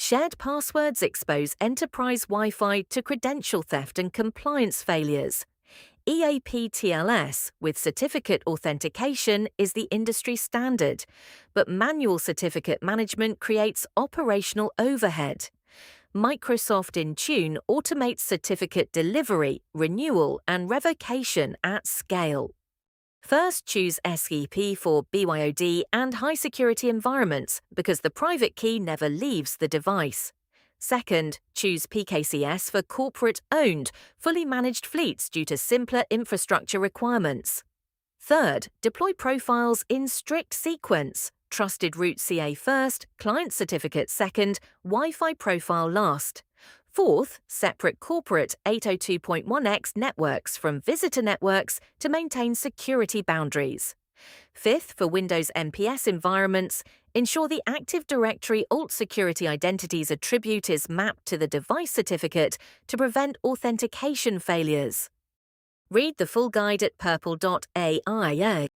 Shared passwords expose enterprise Wi-Fi to credential theft and compliance failures. EAP-TLS with certificate authentication is the industry standard, but manual certificate management creates operational overhead. Microsoft Intune automates certificate delivery, renewal, and revocation at scale. First, choose SCEP for BYOD and high-security environments because the private key never leaves the device. Second, choose PKCS for corporate-owned, fully managed fleets due to simpler infrastructure requirements. Third, deploy profiles in strict sequence. Trusted root CA first, client certificate second, Wi-Fi profile last. Fourth, separate corporate 802.1x networks from visitor networks to maintain security boundaries. Fifth, for Windows MPS environments, ensure the Active Directory Alt Security Identities attribute is mapped to the device certificate to prevent authentication failures. Read the full guide at purple.ai.